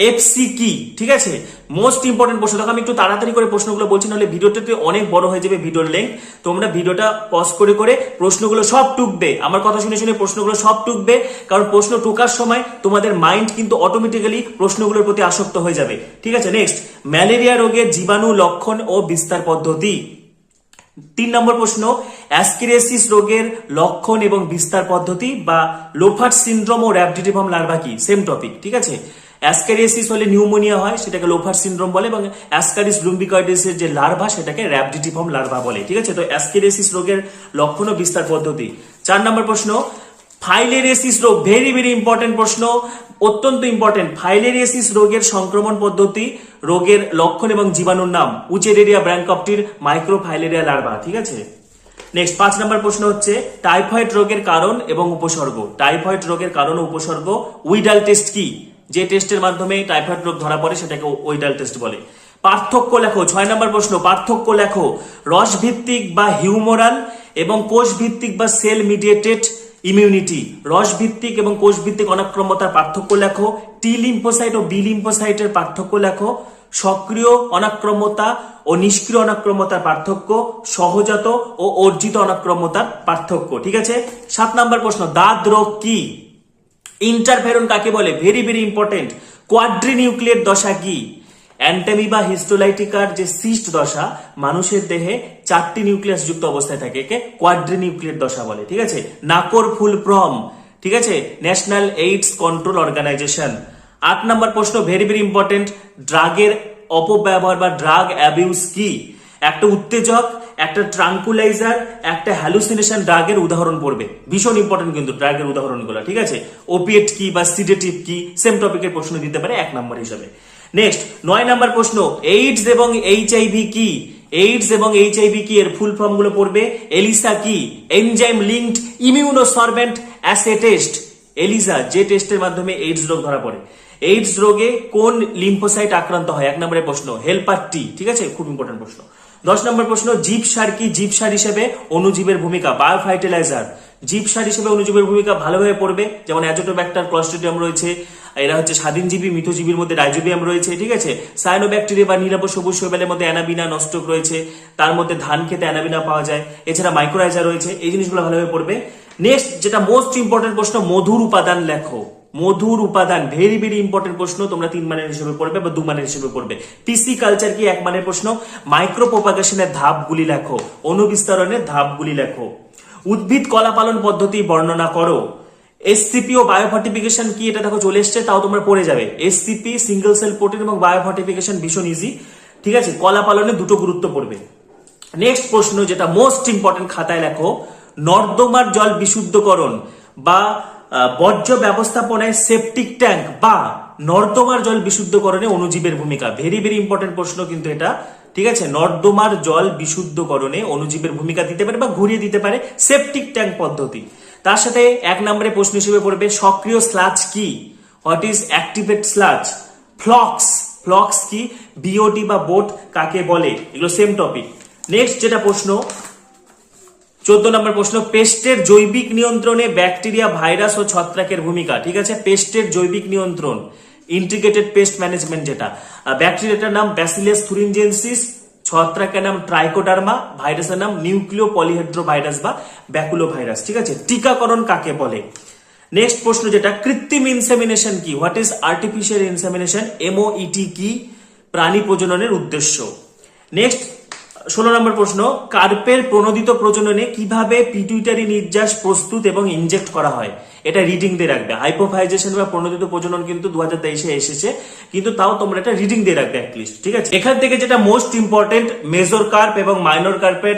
এফসি কি, ঠিক আছে। মোস্ট ইম্পর্টেন্ট প্রশ্ন। দেখো আমি একটু তাড়াতাড়ি করে প্রশ্নগুলো বলছি, নাহলে ভিডিওটাতে অনেক বড় হয়ে যাবে ভিডিওর লেন্থ। তোমরা ভিডিওটা পজ করে করে প্রশ্নগুলো সব টুকবে, আমার কথা শুনে শুনে প্রশ্নগুলো সব টুকবে, কারণ প্রশ্ন টুকার সময় তোমাদের মাইন্ড কিন্তু অটোমেটিক্যালি প্রশ্নগুলোর প্রতি আসক্ত হয়ে যাবে, ঠিক আছে। নেক্সট, ম্যালেরিয়া রোগের জীবাণু লক্ষণ ও বিস্তার পদ্ধতি। 3 নম্বর প্রশ্ন, অ্যাসকেরিয়াসিস রোগের লক্ষণ এবং বিস্তার পদ্ধতি বা লোফার্ড সিনড্রোম ও র্যাবডিটিফর্ম লার্ভা কি, সেম টপিক, ঠিক আছে। অ্যাসকেরিয়াসিস হলে নিউমোনিয়া হয়, সেটাকে লোফার্ড সিনড্রোম বলে, এবং অ্যাসকারিস লুম্বিকয়েডিসের যে লার্ভা সেটাকে র্যাবডিটিফর্ম লার্ভা বলে, ঠিক আছে। তো অ্যাসকেরিয়াসিস রোগের লক্ষণ ও বিস্তার পদ্ধতি। 4 নম্বর প্রশ্ন, ফাইলেরিয়াসিস রোগ, ভেরি ভেরি ইম্পর্টেন্ট প্রশ্ন, অত্যন্ত ইম্পর্টেন্ট। ফাইলেরিয়াসিস রোগের সংক্রমণ পদ্ধতি, রোগের লক্ষণ এবং জীবাণুর নাম, উচেরেরিয়া ব্র্যাঙ্কপ্টির মাইক্রোফাইলেরিয়া লার্ভা, ঠিক আছে। নেক্সট 5 নম্বর প্রশ্ন হচ্ছে টাইফয়েড রোগের কারণ এবং উপসর্গ। টাইফয়েড রোগের কারণ ও উপসর্গ, উইডাল টেস্ট কি, যে টেস্টের মাধ্যমে টাইফয়েড রোগ ধরা পড়ে সেটাকে উইডাল টেস্ট বলে। পার্থক্য লেখো। 6 নম্বর প্রশ্ন, পার্থক্য লেখো। রস ভিত্তিক বা হিউমোরাল এবং কোষ ভিত্তিক বা সেল মিডিয়েটেড ইমিউনিটি, রস ভিত্তিক এবং কোষ ভিত্তিক অনাক্রম্যতার পার্থক্য লেখো। টি লিম্ফোসাইট ও বি লিম্ফোসাইটের পার্থক্য লেখো। সক্রিয় অনাক্রম্যতা ও নিষ্ক্রিয় অনাক্রম্যতার পার্থক্য, সহজাত ও অর্জিত অনাক্রম্যতার পার্থক্য, ঠিক আছে। 7 নম্বর প্রশ্ন, দাঁত রোগ কি, ইন্টারফেরন কাকে বলে, ভেরি ভেরি ইম্পর্টেন্ট। কোয়াড্রিনিউক্লিয়েট দশা কি, অ্যান্টামিবা হিস্টোলাইটিকার যে সিস্ট দশা মানুষের দেহে 4টি নিউক্লিয়াস যুক্ত অবস্থায় থাকে, একে কোয়াড্রিনিউক্লিয়েট দশা বলে, ঠিক আছে। নাকর ফুল ফ্রম, ঠিক আছে, ন্যাশনাল এইডস কন্ট্রোল অর্গানাইজেশন। 8 নম্বর প্রশ্ন, ভেরি ভেরি ইম্পর্টেন্ট। ড্রাগের অপব্যবহার বা ড্রাগ অ্যাবিউজ কি, একটা উত্তেজক, একটা ট্রাঙ্কুলাইজার, একটা হ্যালুসিনেশন ড্রাগের উদাহরণ পড়বে, ভীষণ ইম্পর্টেন্ট কিন্তু ড্রাগের উদাহরণগুলো, ঠিক আছে। ওপিয়েট কি বা সিডেটিভ কি, সেম টপিকের প্রশ্ন দিতে পারে 1 নম্বর হিসাবে। নেক্সট 9 নম্বর প্রশ্ন, এইডস এবং এইচআইভি কি, এইডস এবং এইচআইভি কি এর ফুল ফর্ম গুলো পড়বে। এলিসা কি, enzyme linked immunosorbent assay test, ELISA যে টেস্টের মাধ্যমে এইডস রোগ ধরা পড়ে। এইডস রোগে কোন লিম্ফোসাইট আক্রান্ত হয়, 1 নম্বরের প্রশ্ন, হেলপার টি, ঠিক আছে, খুব ইম্পর্টেন্ট প্রশ্ন। 10 নম্বর প্রশ্ন, জীবসার কি, জীবসার হিসেবে অণুজীবের ভূমিকা, বায়োফার্টিলাইজার, জীবসার হিসেবে অণুজীবের ভূমিকা ভালোভাবে পড়বে, যেমন অ্যাজোটোব্যাক্টার, ক্লস্ট্রিডিয়াম রয়েছে, এরা হচ্ছে স্বাধীনজীবী, মিথজীবীর মধ্যে রাইজোবিয়াম রয়েছে, ঠিক আছে। সায়ানোব্যাকটেরিয়া বা নীলাভ সবুজ শৈবালের মধ্যে অ্যানাবিনা, নস্টক রয়েছে, তার মধ্যে ধান খেতে অ্যানাবিনা পাওয়া যায়, এছাড়া মাইক্রোরাইজা রয়েছে, এই জিনিসগুলো ভালোভাবে পড়বে। নেক্সট যেটা মোস্ট ইম্পর্টেন্ট প্রশ্ন, মধুর উপাদান লেখো। মধুর উপাদান ভেরি ভেরি ইম্পর্টেন্ট প্রশ্ন, তোমরা 3 মানের হিসেবে পড়বে বা 2 মানের হিসেবে পড়বে। পিসি কালচার কি, 1 মানের প্রশ্ন। মাইক্রো প্রোপাগেশনের ধাপগুলি লেখো, অনুবিস্তারণের ধাপগুলি লেখো। উদ্ভিদ কলা পালন পদ্ধতি বর্ণনা করো। এসসিপি ও বায়োফর্টিফিকেশন কি, এটা দেখো চলে এসছে, তাও তোমরা পড়ে যাবে। এসসিপি সিঙ্গেল সেল প্রোটিন এবং বায়োফর্টিফিকেশন ভীষণ ইজি, ঠিক আছে। কলা পালনে দুটো গুরুত্ব পড়বে। নেক্সট প্রশ্ন যেটা মোস্ট ইম্পর্টেন্ট, খাতায় লেখো। নর্দমার জল বিশুদ্ধকরণ বা বর্জ্য ব্যবস্থাপনায় সেপটিক ট্যাঙ্ক বা নর্দমার জল বিশুদ্ধকরণে অণুজীবের ভূমিকা, ভেরি ভেরি ইম্পর্টেন্ট প্রশ্ন কিন্তু এটা, ঠিক আছে। নর্দমার জল বিশুদ্ধকরণে অণুজীবের ভূমিকা দিতে পারে বা ঘুরিয়ে দিতে পারে সেপটিক ট্যাঙ্ক পদ্ধতি। তার সাথে 1 নম্বরে প্রশ্ন হিসেবে পড়বে সক্রিয় স্লাজ কি, what is activate sludge. Flocs কি, বিওটি বা বোট কাকে বলে, এগুলো সেম টপিক। নেক্সট যেটা প্রশ্ন 14 নম্বর প্রশ্ন, পেস্টের জৈবিক নিয়ন্ত্রণে ব্যাকটেরিয়া, ভাইরাস ও ছত্রাকের ভূমিকা। ঠিক আছে, পেস্টের জৈবিক নিয়ন্ত্রণ, ইন্টিগ্রেটেড পেস্ট ম্যানেজমেন্ট যেটা। ব্যাকটেরিয়াটার নাম ব্যাসিলাস থুরিনজেনসিস, ছত্রাকের নাম ট্রাইকোডার্মা, ভাইরাসের নাম নিউক্লিও পলিহেড্রো ভাইরাস বা ব্যাকুলো ভাইরাস। ঠিক আছে, টিকাকরণ কাকে বলে। নেক্সট প্রশ্ন যেটা কৃত্রিম ইনসেমিনেশন কি, হোয়াট ইজ আর্টিফিশিয়াল ইনসেমিনেশন, এমওইটি কি, প্রাণী প্রজননের উদ্দেশ্য। নেক্সট 16 নম্বর প্রশ্ন, কার্পের প্রণোদিত প্রজননে কিভাবে পিটুইটারি নির্যাস প্রস্তুত এবং ইনজেক্ট করা হয়, এটা রিডিং দিয়ে রাখবে। হাইপোফাইজেশন বা প্রণোদিত প্রজনন কিন্তু 2023-এ এসেছে, কিন্তু তাও তোমরা এটা রিডিং দিয়ে রাখবে অ্যাটলিস্ট। ঠিক আছে, এখান থেকে যেটা মোস্ট ইম্পর্টেন্ট, মেজর কার্প এবং মাইনর কার্পের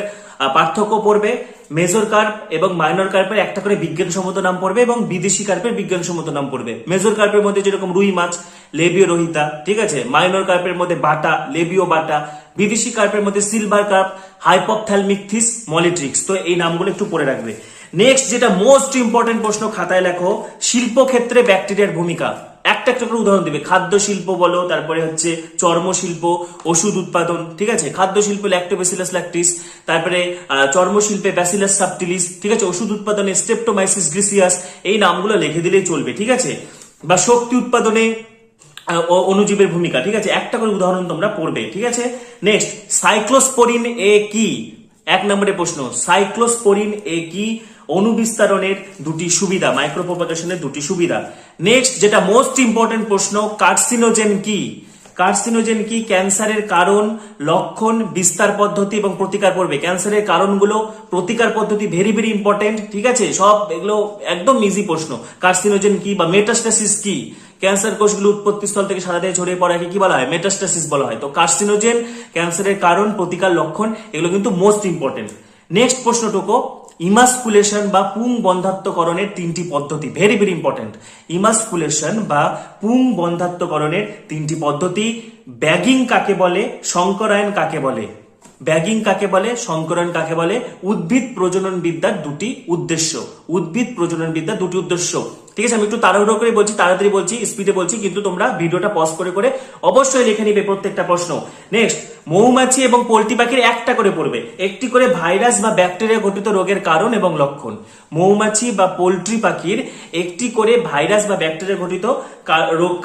পার্থক্য পড়বে। মেজর কার্প এবং মাইনর কার্পের একটা করে বিজ্ঞানসম্মত নাম পড়বে এবং বিদেশি কার্পের বিজ্ঞানসম্মত নাম পড়বে। মেজর কার্পের মধ্যে যেরকম রুই মাছ, লেবিও রোহিতা। ঠিক আছে, মাইনর কার্পের মধ্যে বাটা, লেবিও বাটা। বিদেশি কার্পের মধ্যে সিলভার কার্প, হাইপোপথ্যালমিকথিস, মলিট্রিক্স। তো এই নামগুলো একটু পড়ে রাখবে। নেক্সট যেটা মোস্ট ইম্পর্টেন্ট প্রশ্ন, খাতায় লেখো, শিল্পক্ষেত্রে ব্যাকটেরিয়ার ভূমিকা। একটা করে উদাহরণ দিবে, খাদ্য শিল্প বলো, তারপরে হচ্ছে চর্ম শিল্প, ওষুধ উৎপাদন। ঠিক আছে, খাদ্য শিল্প ল্যাক্টোব্যাসিলাস ল্যাকটিস, তারপরে চর্ম শিল্পে ব্যাসিলাস সাবটিলিস। ঠিক আছে, ওষুধ উৎপাদনে স্ট্রেপ্টোমাইসিস গ্রিসিয়াস। এই নামগুলো লিখে দিলেই চলবে। ঠিক আছে, বা শক্তি উৎপাদনে অণুজীবের ভূমিকা। ঠিক আছে, একটা করে উদাহরণ তোমরা পড়বে। ঠিক আছে, নেক্সট সাইক্লোস্পোরিন এ কি, 1 নম্বরের প্রশ্ন, সাইক্লোস্পোরিন এ কি, অণুবিস্তারণের দুটি সুবিধা, মাইক্রোপ্রোপাগেশনের দুটি সুবিধা। নেক্সট যেটা মোস্ট ইম্পর্টেন্ট প্রশ্ন, কার্সিনোজেন কি, কার্সিনোজেন কি, ক্যান্সারের কারণ, লক্ষণ, বিস্তার পদ্ধতি এবং প্রতিকার পড়বে। ক্যান্সারের কারণগুলো, প্রতিকার পদ্ধতি ভেরি ভেরি ইম্পর্টেন্ট। ঠিক আছে, সব এগুলো একদম ইজি প্রশ্ন। কার্সিনোজেন কি বা মেটাস্টাসিস কি, ক্যান্সার কোষগুলো উৎপত্তি স্থল থেকে সারা দেহে ছড়িয়ে পড়াকে কি বলা হয়, মেটাস্টাসিস বলা হয়। তো কার্সিনোজেন, ক্যান্সারের কারণ, প্রতিকার, লক্ষণ, এগুলো কিন্তু মোস্ট ইম্পর্টেন্ট। নেক্সট প্রশ্নটুকু, ইমাসকুলেশন বা পুং বন্ধাত্মকরণের 3টি পদ্ধতি, ভেরি ভেরি ইম্পর্টেন্ট। ইমাসকুলেশন বা পুং বন্ধাত্মকরণের 3টি পদ্ধতি। ব্যাগিং কাকে বলে, সংকরায়ন কাকে বলে, ব্যাগিং কাকে বলে, সংকরণ কাকে বলে। উদ্ভিদ প্রজনন বিদ্যার 2টি উদ্দেশ্য, উদ্ভিদ প্রজনন বিদ্যার 2টি উদ্দেশ্য। ঠিক আছে, আমি একটু তাড়াহুড়ো করে বলছি, তাড়াতাড়ি বলছি, স্পিডে বলছি, কিন্তু তোমরা ভিডিওটা পজ করে করে অবশ্যই লিখে নিবে প্রত্যেকটা প্রশ্ন। নেক্সট, মৌমাছি এবং পোল্ট্রি পাখির একটা করে পড়বে, একটি করে ভাইরাস বা ব্যাকটেরিয়া ঘটিত রোগের কারণ এবং লক্ষণ। মৌমাছি বা পোল্ট্রি পাখির একটি করে ভাইরাস বা ব্যাকটেরিয়া ঘটিত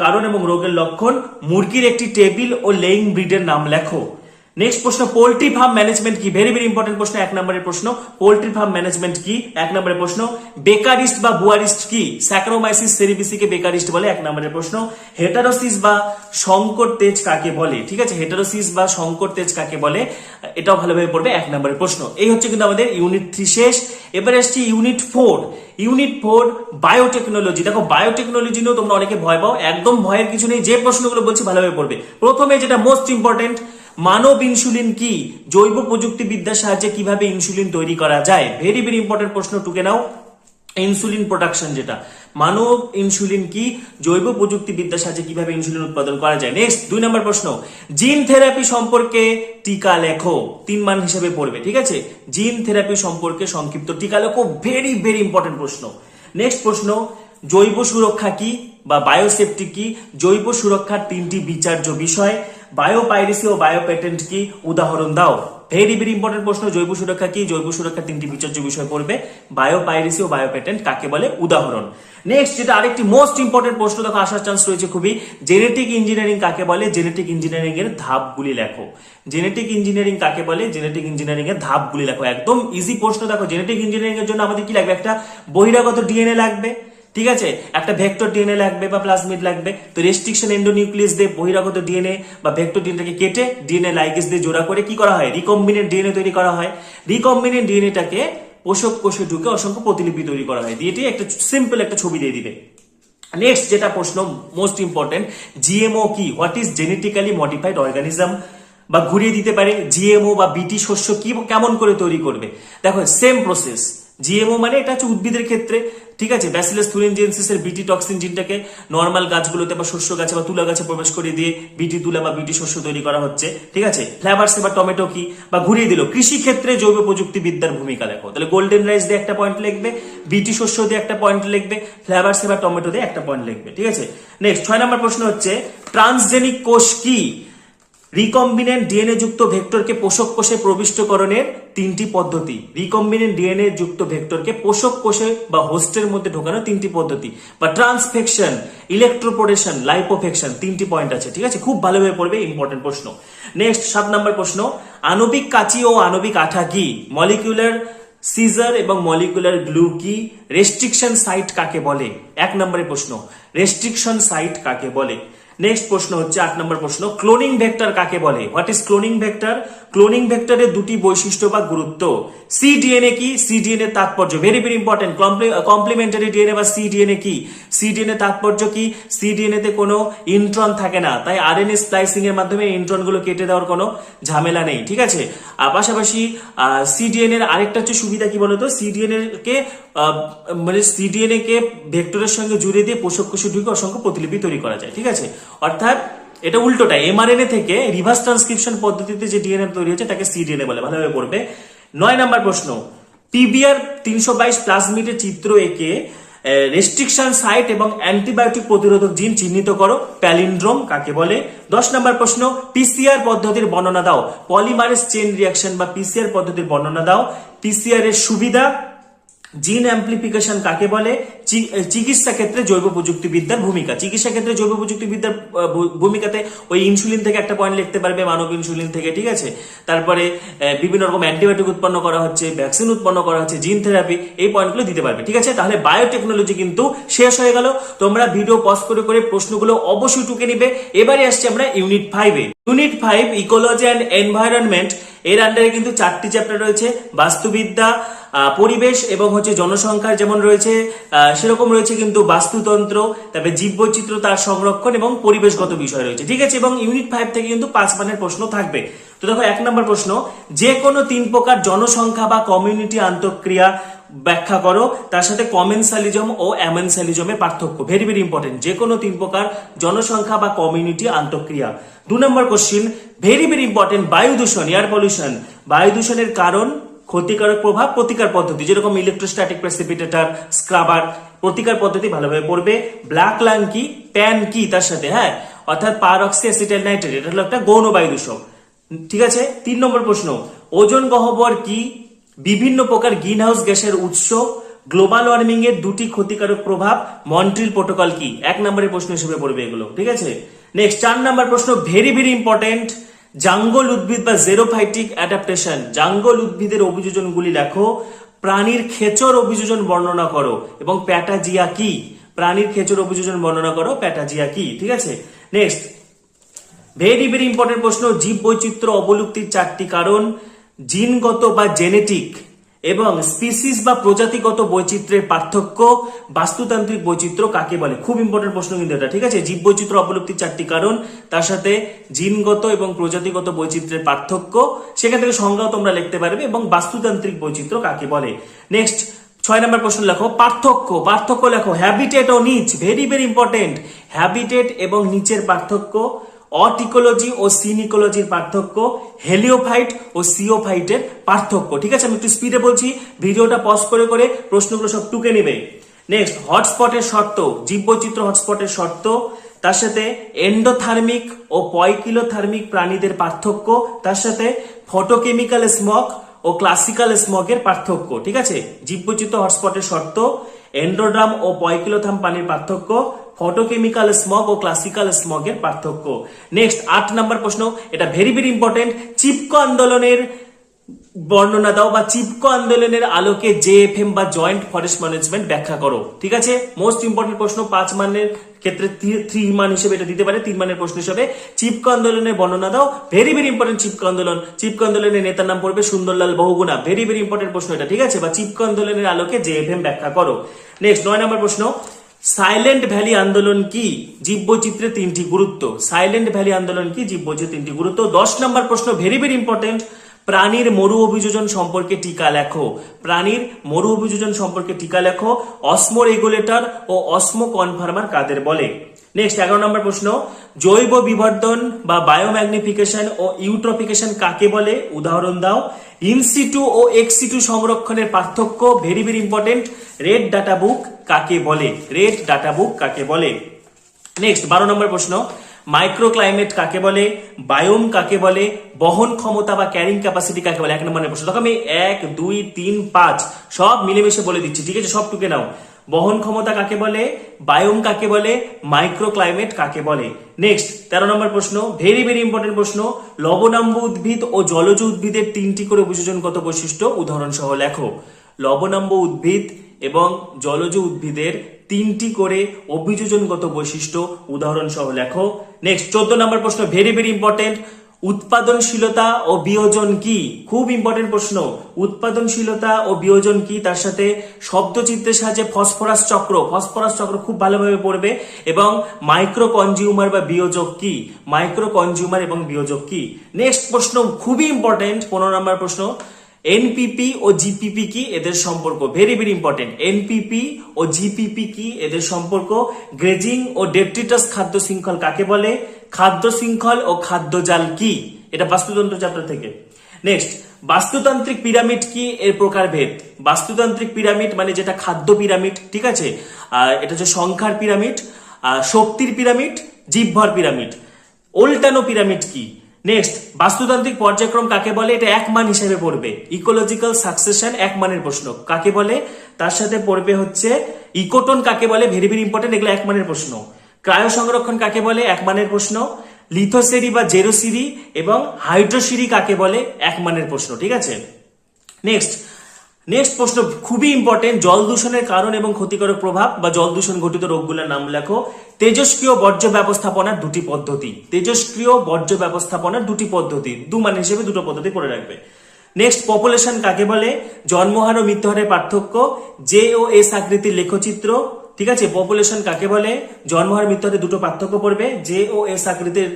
কারণ এবং রোগের লক্ষণ। মুরগির একটি টেবিল ও লেইং ব্রিডের নাম লেখো। নেক্সট প্রশ্ন, পোল্ট্রি ফার্ম ম্যানেজমেন্ট কি, ভেরি ভেরি ইম্পর্টেন্ট প্রশ্ন, 1 নম্বরের প্রশ্ন। পোল্ট্রি ফার্ম ম্যানেজমেন্ট কি, 1 নম্বরের প্রশ্ন। বেকারিস্ট বা বুয়ারিস্ট কি, স্যাকারোমাইসিস সেরিবিসিকে বেকারিস্ট বলে, 1 নম্বরের প্রশ্ন। হেটারোসিস বা সংকর তেজ কাকে বলে। ঠিক আছে, হেটারোসিস বা সংকর তেজ কাকে বলে, এটাও ভালোভাবে পড়বে, 1 নম্বরের প্রশ্ন। এই হচ্ছে কিন্তু আমাদের ইউনিট 3 শেষ। এবারে আসছি ইউনিট 4। Unit 4 biotechnology. দেখো, বায়োটেকনোলজি নিয়েও তোমরা অনেকে ভয় পাও, একদম ভয়ের কিছু নেই, যে প্রশ্নগুলো বলছি ভালোভাবে পড়বে। প্রথমে যেটা মোস্ট ইম্পর্টেন্ট, মানব ইনসুলিন কি, জৈব প্রযুক্তিবিদ্যার সাহায্যে কিভাবে ইনসুলিন তৈরি করা যায়, ভেরি ভেরি ইম্পর্টেন্ট প্রশ্ন, টুকে নাও। ইনসুলিন প্রোডাকশন যেটা, মানব ইনসুলিন কি, জৈব প্রযুক্তিবিদ্যার সাহায্যে কিভাবে ইনসুলিন উৎপাদন করা যায়। নেক্সট 2 নম্বর প্রশ্ন, জিন থেরাপি সম্পর্কে টিকা লেখো, 3 মান হিসেবে পড়বে। ঠিক আছে, জিন থেরাপি সম্পর্কে সংক্ষিপ্ত টিকা লেখো, ভেরি ভেরি ইম্পর্টেন্ট প্রশ্ন। নেক্সট প্রশ্ন, জৈব সুরক্ষা কি বা বায়োসেফটি কি, জৈব সুরক্ষার 3টি বিচার্য বিষয়। বায়োপাইরেসি ও বায়োপেটেন্ট কি, উদাহরণ দাও। ভেরি ভেরি ইম্পর্টেন্ট প্রশ্ন, জৈব সুরক্ষা কি, জৈব সুরক্ষার 3টি বিচার্য বিষয় পড়বে। বায়োপাইরেসি ও বায়োপেটেন্ট কাকে বলে, উদাহরণ। নেক্সট যেটা আরেকটি মোস্ট ইম্পর্টেন্ট প্রশ্ন, দেখো আসার চান্স রয়েছে খুবই, জেনেটিক ইঞ্জিনিয়ারিং কাকে বলে, জেনেটিক ইঞ্জিনিয়ারিং এর ধাপগুলি লেখো। জেনেটিক ইঞ্জিনিয়ারিং কাকে বলে, জেনেটিক ইঞ্জিনিয়ারিং এর ধাপগুলি লেখো, একদম ইজি প্রশ্ন। দেখো, জেনেটিক ইঞ্জিনিয়ারিং এর জন্য আমাদের কি লাগবে, একটা বহিরাগত ডিএনএ লাগবে। ঠিক আছে, একটা ভেক্টর ডিএনএ লাগবে বা প্লাজমিড লাগবে। তো রেস্ট্রিকশন এন্ডোনিউক্লিয়াস দিয়ে বহিরাগত ডিএনএ বা ভেক্টর ডিএনএটাকে কেটে ডিএনএ লাইগেজ দিয়ে জোড়া করে কি করা হয়, রিকম্বিনেন্ট ডিএনএ তৈরি করা হয়। রিকম্বিনেন্ট ডিএনএটাকে পোষক কোষে ঢুকে অসংখ্য প্রতিলিপি তৈরি করা হয়, দিয়ে একটা সিম্পল একটা ছবি দিয়ে দিবে। নেক্সট যেটা প্রশ্ন মোস্ট ইম্পর্টেন্ট, জিএমও কি, what is genetically modified organism, বা ঘুরিয়ে দিতে পারে জিএমও বা বিটি শস্য কি কেমন করে তৈরি করবে। দেখো, সেম প্রসেস। জিএমও মানে এটা হচ্ছে উদ্ভিদের ক্ষেত্রে, ঠিক আছে। ব্যাসিলাস থুরিনজেনসিস এর বিটি টক্সিন জিনটাকে নর্মাল গাছগুলোতে বা শস্য গাছে বা তুলা গাছে প্রবেশ করে দিয়ে বিটি তুলা বা বিটি শস্য তৈরি করা হচ্ছে, ঠিক আছে। ফ্লেভার সেভার টমেটো কি, বা ঘুরিয়ে দিল কৃষি ক্ষেত্রে জৈব প্রযুক্তি বিদ্যার ভূমিকা লেখো। তাহলে গোল্ডেন রাইস দিয়ে একটা পয়েন্ট লিখবে, বিটি শস্য দিয়ে একটা পয়েন্ট লিখবে, ফ্লেভার সেভার টমেটো দিয়ে একটা পয়েন্ট লিখবে, ঠিক আছে। নেক্সট 6 নম্বর প্রশ্ন হচ্ছে ট্রান্সজেনিক কোষ কি? রিকম্বিনেন্ট ডিএনএ যুক্ত ভেক্টরকে পোষক কোষে প্রবিষ্টকরণের 3টি পদ্ধতি। রিকম্বিনেন্ট ডিএনএ যুক্ত ভেক্টরকে পোষক কোষে বা হোস্টের মধ্যে ঢোকানোর 3টি পদ্ধতি, বা ট্রান্সফেকশন, ইলেকট্রোপোরেশন, লাইপোফেকশন, 3টি পয়েন্ট আছে, ঠিক আছে। খুব ভালোভাবে পড়বে, ইম্পর্টেন্ট প্রশ্ন। নেক্সট 7 নম্বর প্রশ্ন, আণবিক কাঁচি ও আণবিক আঠা কি? মলিকিউলার সিজার এবং মলিকুলার গ্লু কি? রেস্ট্রিকশন সাইট কাকে বলে? 1 নম্বরের প্রশ্ন, রেস্ট্রিকশন সাইট কাকে বলে। নেক্সট প্রশ্ন হচ্ছে 8 নম্বর প্রশ্ন, ক্লোনিং ভেক্টর কাকে বলে? What is cloning vector? Cloning ভেক্টরের দুটি বৈশিষ্ট্য বা গুরুত্ব। সিডিএনএ কি? সিডিএনএ তাৎপর্য, very very important. Complementary DNA বা সিডিএনএ কি? সিডিএনএ তাৎপর্য কি? সিডিএনএ তে কোনো ইন্ট্রন থাকে না, তাই আরএনএ স্প্লাইসিং এর মাধ্যমে ইন্ট্রন গুলো কেটে দেওয়ার কোনো ঝামেলা নেই, ঠিক আছে। পাশাপাশি সিডিএনএ এর আরেকটা হচ্ছে সুবিধা কি বলতো, সিডিএনএ কে মানে সিডিএনএ কে ভেক্টরের সঙ্গে জুড়ে দিয়ে পোষক কোষে ঢুকে অসংখ্য প্রতিলিপি তৈরি করা যায়, ঠিক আছে। অর্থাৎ এটা উল্টোটা, এমআরএনএ থেকে রিভার্স ট্রান্সক্রিপশন পদ্ধতিতে যে ডিএনএ তৈরি হচ্ছে তাকে সিডিএনএ বলে, ভালোভাবে পড়বে। 9 নম্বর প্রশ্ন, পিবিআর 322 প্লাজমিডের চিত্র এঁকে রেস্ট্রিকশন সাইট এবং অ্যান্টিবায়োটিক প্রতিরোধক জিন চিহ্নিত করো, প্যালিন্ড্রোম কাকে বলে। 10 নম্বর প্রশ্ন, পিসিআর পদ্ধতির বর্ণনা দাও, পলিমারেজ চেইন রিঅ্যাকশন বা পিসিআর পদ্ধতির বর্ণনা দাও। পিসিআর এর সুবিধা, জিন অ্যাম্প্লিফিকেশন কাকে বলে, চিকিৎসা ক্ষেত্রে জৈব প্রযুক্তিবিদ্যার ভূমিকা। চিকিৎসা ক্ষেত্রে জৈব প্রযুক্তিবিদ্যার ভূমিকাতে ওই ইনসুলিন থেকে একটা পয়েন্ট লিখতে পারবে, মানব ইনসুলিন থেকে, ঠিক আছে। তারপরে বিভিন্ন রকম অ্যান্টিবায়োটিক উৎপন্ন করা হচ্ছে, ভ্যাকসিন উৎপন্ন করা হচ্ছে, জিন থেরাপি, এই পয়েন্টগুলো দিতে পারবে, ঠিক আছে। তাহলে বায়োটেকনোলজি কিন্তু শেষ হয়ে গেল। তোমরা ভিডিও পজ করে করে প্রশ্নগুলো অবশ্যই টুকে নিবে। এবারে আসছে আমরা unit 5 A. Unit 5 ecology and environment এর আন্ডারে কিন্তু 4টি চ্যাপ্টার রয়েছে। বাস্তুবিদ্যা, পরিবেশ এবং হচ্ছে জনসংখ্যার যেমন রয়েছে সেরকম রয়েছে কিন্তু বাস্তুতন্ত্র, তারপরে জীববৈচিত্র্য, তার সংরক্ষণ এবং পরিবেশগত বিষয় রয়েছে, ঠিক আছে। এবং ইউনিট 5 থেকে কিন্তু 5 মানের প্রশ্ন থাকবে। তো দেখো 1 নম্বর প্রশ্ন, যে কোনো 3 প্রকার জনসংখ্যা বা কমিউনিটি আন্তঃক্রিয়া ব্যাখ্যা করো, তার সাথে কমেন্সালিজম ও অ্যামেনসালিজমের পার্থক্য। ভেরি ভেরি ইম্পর্টেন্ট, যে কোনো 3 প্রকার জনসংখ্যা বা কমিউনিটি আন্তঃক্রিয়া। 2 নম্বর কোশ্চিন, ভেরি ভেরি ইম্পর্টেন্ট, বায়ু দূষণ, এয়ার পলিউশন, বায়ু দূষণের কারণ, ক্ষতিকারক প্রভাব, প্রতিকার পদ্ধতি, যেরকম ইলেকট্রোস্ট্যাটিক প্রেসিপিটেটর, স্ক্রাবার, প্রতিকার পদ্ধতি ভালোভাবে পড়বে। ব্ল্যাক লাং কি, প্যান কি তার সাথে, হ্যাঁ, অর্থাৎ পারঅক্সি অ্যাসিটাইল নাইট্রেট, এটা হলো একটা গৌণ বায়ু দূষক, ঠিক আছে। 3 নম্বর প্রশ্ন, ওজোন গহ্বর কি? বিভিন্ন প্রকার গ্রিন হাউস গ্যাসের উৎস, গ্লোবাল ওয়ার্মিং এর 2টি ক্ষতিকারক প্রভাব, মন্ট্রিল প্রোটোকল কি? 1 নম্বরের প্রশ্ন হিসেবে পড়বে এগুলো, ঠিক আছে। নেক্সট 4 নম্বর প্রশ্ন, ভেরি ভেরি ইম্পর্টেন্ট, জাঙ্গল উদ্ভিদ বা জেরোফাইটিক অ্যাডাপ্টেশন, জাঙ্গল উদ্ভিদের অভিযোজনগুলি লেখো। প্রাণীর খেচর অভিযোজন বর্ণনা করো এবং প্যাটাজিয়া কি? প্রাণীর খেচর অভিযোজন বর্ণনা করো, প্যাটাজিয়া কি, ঠিক আছে। নেক্সট ভেরি ভেরি ইম্পর্টেন্ট প্রশ্ন, জীব বৈচিত্র্য অবলুপ্তির 4টি কারণ, জিনগত বা জেনেটিক এবং স্পিসিস বা প্রজাতিগত বৈচিত্র্যের পার্থক্য, বাস্তুতান্ত্রিক বৈচিত্র্য কাকে বলে? খুব ইম্পর্টেন্ট প্রশ্ন কিন্তু এটা, ঠিক আছে। জীব বৈচিত্র্য অবলুপ্তির 4টি কারণ, তার সাথে জিনগত এবং প্রজাতিগত বৈচিত্র্যের পার্থক্য, সেখান থেকে সংজ্ঞাও তোমরা লিখতে পারবে, এবং বাস্তুতান্ত্রিক বৈচিত্র্য কাকে বলে। নেক্সট 6 নম্বর প্রশ্ন লেখো, পার্থক্য, পার্থক্য লেখো। হ্যাবিটেট ও নিচ, ভেরি ভেরি ইম্পর্টেন্ট, হ্যাবিটেট এবং নিচের পার্থক্য, অটিকোলজি ও সিনিকোলজির পার্থক্য, হেলিওফাইট ও সিওফাইটের পার্থক্য, ঠিক আছে। আমি একটু স্পিডে বলছি, ভিডিওটা পজ করে করে প্রশ্নগুলো সব টুকে নেবে। নেক্সট হটস্পটের শর্ত, জীববৈচিত্র্য হটস্পটের শর্ত, তার সাথে এন্ডোথার্মিক ও পয়কিলোথার্মিক প্রাণীদের পার্থক্য, তার সাথে ফটোকেমিক্যাল স্মগ ও ক্লাসিক্যাল স্মগের পার্থক্য, ঠিক আছে। জীববৈচিত্র্য হটস্পটের শর্ত, এন্ডোড্রাম ও পয়কিলোথার্ম প্রাণীর পার্থক্য, ফটোকেমিক্যাল স্মগ ও ক্লাসিক্যাল স্মগের পার্থক্য। নেক্সট 8 নম্বর প্রশ্ন, এটা ভেরি ভেরি ইম্পর্টেন্ট, চিপকো আন্দোলনের বর্ণনা দাও বা চিপকো আন্দোলনের আলোকে জেএফএম বা জয়েন্ট ফরেস্ট ম্যানেজমেন্ট ব্যাখ্যা করো, ঠিক আছে। মোস্ট ইম্পর্টেন্ট প্রশ্ন, 5 মানের ক্ষেত্রে 3 মান হিসেবে এটা দিতে পারে, 3 মানের প্রশ্ন হিসেবে। চিপকো আন্দোলনের বর্ণনা দাও, ভেরি ভেরি ইম্পর্টেন্ট। চিপকো আন্দোলন, চিপকো আন্দোলনের নেতার নাম পড়বে Sundarlal Bahuguna, very very important প্রশ্ন এটা, ঠিক আছে। বা চিপকো আন্দোলনের আলোকে জেএফএম ব্যাখ্যা করো। নেক্সট 9 নম্বর প্রশ্ন, সাইলেন্ট ভ্যালি আন্দোলন কি? জীববৈচিত্র্যের 3টি গুরুত্ব। সাইলেন্ট ভ্যালি আন্দোলন কি? জীববৈচিত্র্যের 3টি গুরুত্ব। 10 নম্বর প্রশ্ন, ভেরি ভেরি ইম্পর্টেন্ট, প্রাণীর মরু অভিযোজন সম্পর্কে টিকা লেখো। প্রাণীর মরু অভিযোজন সম্পর্কে টিকা লেখো। অসমো রেগুলেটর ও অসমো কনফার্মার কাদের বলে? নেক্সট 11 নম্বর প্রশ্ন, জৈব বিবর্ধন বা বায়োম্যাগনিফিকেশন ও ইউট্রফিকেশন কাকে বলে? উদাহরণ দাও। ইনসিটু ও এক্সিটু সংরক্ষণের পার্থক্য, very very important, red data book কাকে বলে? রেড ডাটা বুক কাকে বলে? নেক্সট 12 নম্বর প্রশ্ন, মাইক্রো ক্লাইমেট কাকে বলে? বায়োম কাকে বলে? বহন ক্ষমতা বা ক্যারিং ক্যাপাসিটি কাকে বলে? 1 নম্বরের প্রশ্ন। দেখো আমি 1 2 3 5 সব মিলেমিশে বলে দিচ্ছি, ঠিক আছে? সব টুকে নাও। বহন ক্ষমতা কাকে বলে? বায়োম কাকে বলে? মাইক্রো ক্লাইমেট কাকে বলে? নেক্সট 13 নম্বর প্রশ্ন, ভেরি ভেরি ইম্পর্টেন্ট প্রশ্ন, লবণাম্ব উদ্ভিদ ও জলজ উদ্ভিদের 3টি করে অভিযোজনগত বৈশিষ্ট্য উদাহরণ সহ লেখো। লবণাম্ব উদ্ভিদ এবং জলজ উদ্ভিদের 3টি করে অভিযোজনগত বৈশিষ্ট্য উদাহরণ সহ লেখো। নেক্সট 14 নম্বর প্রশ্ন, ভেরি ভেরি ইম্পর্টেন্ট, উৎপাদনশীলতা ও বিয়োজন কি? খুব ইম্পর্টেন্ট প্রশ্ন। উৎপাদনশীলতা ও বিয়োজন কি, তার সাথে শব্দচিত্রের সাহায্যে ফসফরাস চক্র খুব ভালোভাবে পড়বে, এবং মাইক্রো কনজিউমার বা বিয়োজক কি? মাইক্রো কনজিউমার এবং বিয়োজক কি? নেক্সট প্রশ্ন খুবই ইম্পর্টেন্ট, 15 নম্বর প্রশ্ন, এনপিপি ও জিপিপি কি, এদের সম্পর্ক? Very very important. এনপিপি ও জিপিপি কি, এদের সম্পর্ক? গ্রেজিং ও ডেট্রিটাস খাদ্য শৃঙ্খল কাকে বলে? খাদ্য শৃঙ্খল ও খাদ্যজাল কি? এটা বাস্তুতন্ত্র চ্যাপ্টার থেকে। নেক্সট, বাস্তুতান্ত্রিক পিরামিড কি, এর প্রকারভেদ? বাস্তুতান্ত্রিক পিরামিড মানে যেটা খাদ্য পিরামিড, ঠিক আছে? এটা হচ্ছে সংখ্যার পিরামিড, শক্তির পিরামিড, জীবভর পিরামিড। উল্টানো পিরামিড কি? নেক্সট, বাস্তুতান্ত্রিক পর্যায়ক্রম কাকে বলে? এটা 1 মান হিসেবে পড়বে। ইকোলজিক্যাল সাকসেশন 1 মানের প্রশ্ন কাকে বলে? তার সাথে পড়বে হচ্ছে ইকোটোন কাকে বলে, ভেরি ভেরি ইম্পর্টেন্ট, এগুলো 1 মানের প্রশ্ন। ক্রায়ো সংরক্ষণ কাকে বলে, 1 মানের প্রশ্ন। লিথোসেরি বা জেরোসিরি এবং হাইড্রোসিরি কাকে বলে, 1 মানের প্রশ্ন, ঠিক আছে? নেক্সট প্রশ্ন খুবই ইম্পর্টেন্ট, জল দূষণের কারণ এবং ক্ষতিকারক প্রভাব বা জল দূষণ ঘটিত রোগগুলোর নাম লেখো। তেজস্ক্রিয় বর্জ্য ব্যবস্থাপনার 2টি পদ্ধতি। তেজস্ক্রিয় বর্জ্য ব্যবস্থাপনার 2টি পদ্ধতি, 2 মান হিসেবে 2টো পদ্ধতি পড়ে রাখবে। নেক্সট, পপুলেশন কাকে বলে? জন্মহার ও মৃত্যুহারের পার্থক্য, জে ও এস আকৃতির লেখচিত্র, ঠিক আছে? পপুলেশন কাকে বলে? জন্মহার মৃত্যুহারে 2টো পার্থক্য পড়বে, জে ও এস আকৃতির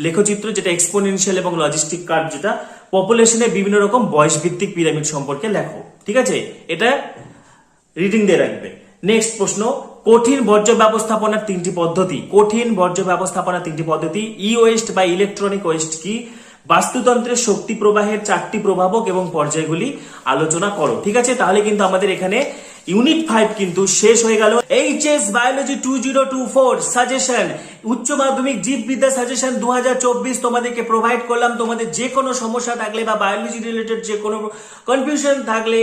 লেখচিত্র যেটা এক্সপোনেনশিয়াল এবং লজিস্টিক কার্ভ যেটা। পপুলেশনে বিভিন্ন রকম বয়স ভিত্তিক পিরামিড সম্পর্কে লেখো, ঠিক আছে? এটা রিডিং দিয়ে রাখবে। নেক্সট প্রশ্ন, কঠিন বর্জ্য ব্যবস্থাপনার 3টি পদ্ধতি। কঠিন বর্জ্য ব্যবস্থাপনার 3টি পদ্ধতি। ই ওয়েস্ট বা ইলেকট্রনিক ওয়েস্ট কি? বাস্তুতন্ত্রের শক্তি প্রবাহের 4টি প্রভাবক এবং পর্যায়গুলি আলোচনা করো, ঠিক আছে? তাহলে কিন্তু আমাদের এখানে ইউনিট 5 কিন্তু শেষ হয়ে গেল। এইচএস বায়োলজি 2024 সাজেশন, উচ্চ মাধ্যমিক জীববিদ্যা সাজেশন 2024 তোমাদেরকে প্রোভাইড করলাম। তোমাদের যে কোনো সমস্যা থাকলে বা বায়োলজি রিলেটেড যে কোনো কনফিউশন থাকলে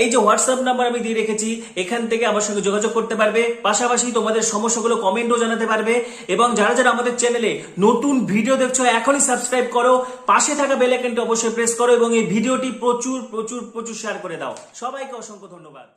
এই যে হোয়াটসঅ্যাপ নাম্বার আমি দিয়ে রেখেছি, এখান থেকে আমার সঙ্গে যোগাযোগ করতে পারবে। পাশাপাশি তোমাদের সমস্যাগুলো কমেন্টও জানাতে পারবে, এবং যারা যারা আমাদের চ্যানেলে নতুন ভিডিও দেখছো এখনই সাবস্ক্রাইব করো, পাশে থাকা বেল আইকনটি অবশ্যই প্রেস করো, এবং এই ভিডিওটি প্রচুর প্রচুর প্রচুর শেয়ার করে দাও। সবাইকে অসংখ্য ধন্যবাদ।